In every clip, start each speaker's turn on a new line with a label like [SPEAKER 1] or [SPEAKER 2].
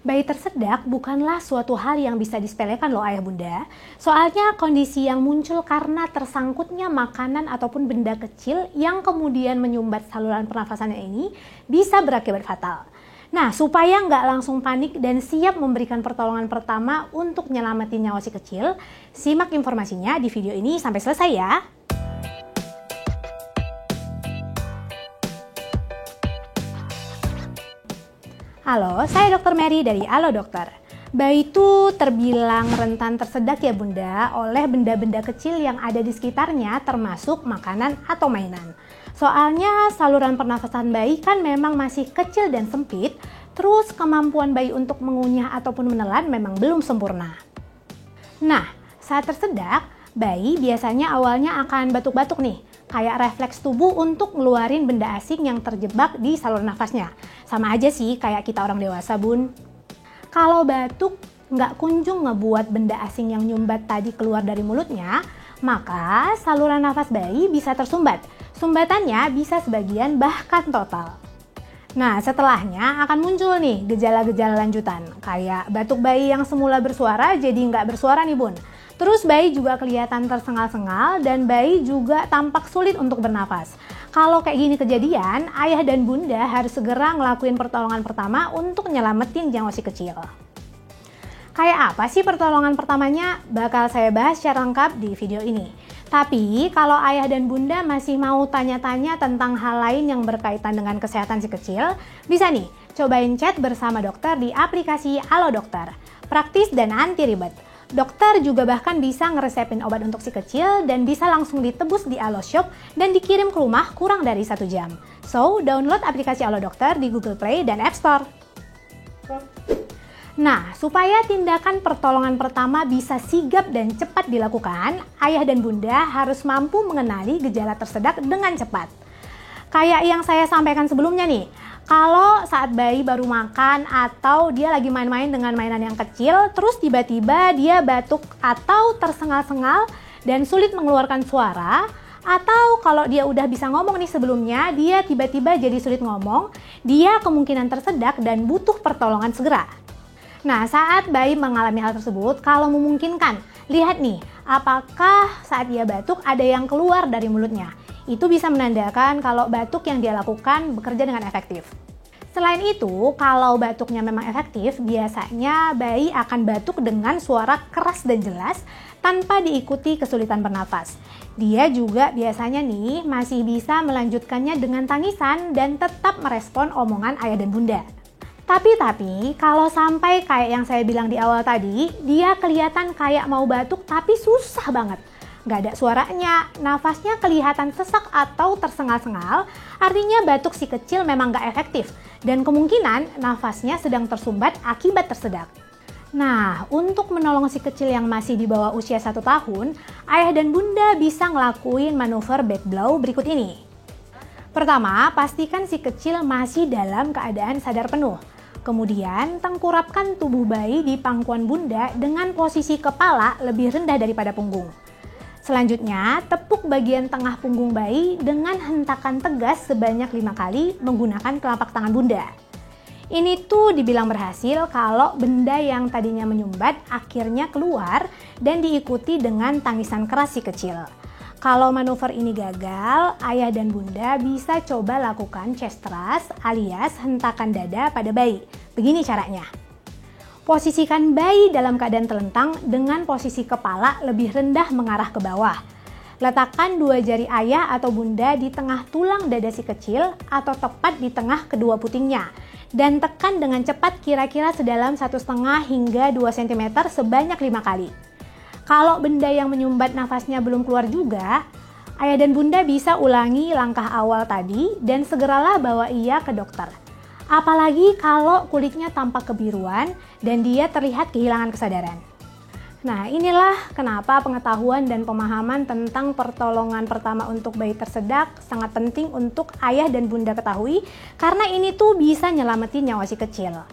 [SPEAKER 1] Bayi tersedak bukanlah suatu hal yang bisa disepelekan loh ayah bunda. Soalnya kondisi yang muncul karena tersangkutnya makanan ataupun benda kecil yang kemudian menyumbat saluran pernafasannya ini bisa berakibat fatal. Nah, supaya nggak langsung panik dan siap memberikan pertolongan pertama untuk nyelamatin nyawa si kecil, simak informasinya di video ini sampai selesai ya. Halo, saya Dr. Mary dari Halo Dokter. Bayi itu terbilang rentan tersedak ya bunda oleh benda-benda kecil yang ada di sekitarnya termasuk makanan atau mainan. Soalnya saluran pernafasan bayi kan memang masih kecil dan sempit, terus kemampuan bayi untuk mengunyah ataupun menelan memang belum sempurna. Nah, saat tersedak, bayi biasanya awalnya akan batuk-batuk nih, kayak refleks tubuh untuk ngeluarin benda asing yang terjebak di saluran nafasnya. Sama aja sih kayak kita orang dewasa bun. Kalau batuk nggak kunjung ngebuat benda asing yang nyumbat tadi keluar dari mulutnya, maka saluran nafas bayi bisa tersumbat. Sumbatannya bisa sebagian bahkan total. Nah, setelahnya akan muncul nih gejala-gejala lanjutan, kayak batuk bayi yang semula bersuara jadi nggak bersuara nih bun. Terus bayi juga kelihatan tersengal-sengal dan bayi juga tampak sulit untuk bernafas. Kalau kayak gini kejadian, ayah dan bunda harus segera ngelakuin pertolongan pertama untuk nyelamatin nyawa si kecil. Kayak apa sih pertolongan pertamanya? Bakal saya bahas secara lengkap di video ini. Tapi kalau ayah dan bunda masih mau tanya-tanya tentang hal lain yang berkaitan dengan kesehatan si kecil, bisa nih cobain chat bersama dokter di aplikasi Halo Dokter. Praktis dan anti ribet. Dokter juga bahkan bisa ngeresepin obat untuk si kecil dan bisa langsung ditebus di Halo Shop dan dikirim ke rumah kurang dari 1 jam. So, download aplikasi Halo Dokter di Google Play dan App Store. Nah, supaya tindakan pertolongan pertama bisa sigap dan cepat dilakukan, ayah dan bunda harus mampu mengenali gejala tersedak dengan cepat. Kayak yang saya sampaikan sebelumnya nih, kalau saat bayi baru makan atau dia lagi main-main dengan mainan yang kecil, terus tiba-tiba dia batuk atau tersengal-sengal dan sulit mengeluarkan suara, atau kalau dia udah bisa ngomong nih sebelumnya, dia tiba-tiba jadi sulit ngomong, dia kemungkinan tersedak dan butuh pertolongan segera. Nah, saat bayi mengalami hal tersebut, kalau memungkinkan, lihat nih, apakah saat dia batuk ada yang keluar dari mulutnya. Itu bisa menandakan kalau batuk yang dia lakukan bekerja dengan efektif. Selain itu, kalau batuknya memang efektif, biasanya bayi akan batuk dengan suara keras dan jelas tanpa diikuti kesulitan bernafas. Dia juga biasanya nih masih bisa melanjutkannya dengan tangisan dan tetap merespon omongan ayah dan bunda. Tapi kalau sampai kayak yang saya bilang di awal tadi, dia kelihatan kayak mau batuk tapi susah banget. Nggak ada suaranya, nafasnya kelihatan sesak atau tersengal-sengal, artinya batuk si kecil memang nggak efektif dan kemungkinan nafasnya sedang tersumbat akibat tersedak. Nah, untuk menolong si kecil yang masih di bawah usia 1 tahun, ayah dan bunda bisa ngelakuin manuver back blow berikut ini. Pertama, pastikan si kecil masih dalam keadaan sadar penuh. Kemudian, tengkurapkan tubuh bayi di pangkuan bunda dengan posisi kepala lebih rendah daripada punggung. Selanjutnya, tepuk bagian tengah punggung bayi dengan hentakan tegas sebanyak 5 kali menggunakan telapak tangan bunda. Ini tuh dibilang berhasil kalau benda yang tadinya menyumbat akhirnya keluar dan diikuti dengan tangisan keras si kecil. Kalau manuver ini gagal, ayah dan bunda bisa coba lakukan chest thrust alias hentakan dada pada bayi. Begini caranya. Posisikan bayi dalam keadaan telentang dengan posisi kepala lebih rendah mengarah ke bawah. Letakkan 2 jari ayah atau bunda di tengah tulang dada si kecil atau tepat di tengah kedua putingnya. Dan tekan dengan cepat kira-kira sedalam 1,5 hingga 2 cm sebanyak 5 kali. Kalau benda yang menyumbat nafasnya belum keluar juga, ayah dan bunda bisa ulangi langkah awal tadi dan segeralah bawa ia ke dokter. Apalagi kalau kulitnya tampak kebiruan dan dia terlihat kehilangan kesadaran. Nah, inilah kenapa pengetahuan dan pemahaman tentang pertolongan pertama untuk bayi tersedak sangat penting untuk ayah dan bunda ketahui, karena ini tuh bisa nyelamatin nyawa si kecil.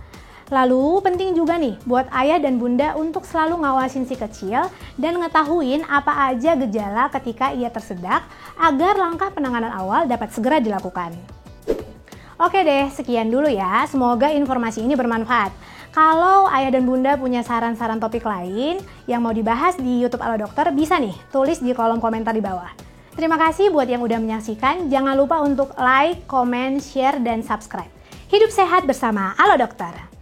[SPEAKER 1] Lalu penting juga nih buat ayah dan bunda untuk selalu ngawasin si kecil dan ngetahuin apa aja gejala ketika ia tersedak agar langkah penanganan awal dapat segera dilakukan. Oke deh, sekian dulu ya. Semoga informasi ini bermanfaat. Kalau ayah dan bunda punya saran-saran topik lain yang mau dibahas di YouTube Halo Dokter, bisa nih tulis di kolom komentar di bawah. Terima kasih buat yang udah menyaksikan. Jangan lupa untuk like, comment, share, dan subscribe. Hidup sehat bersama Halo Dokter.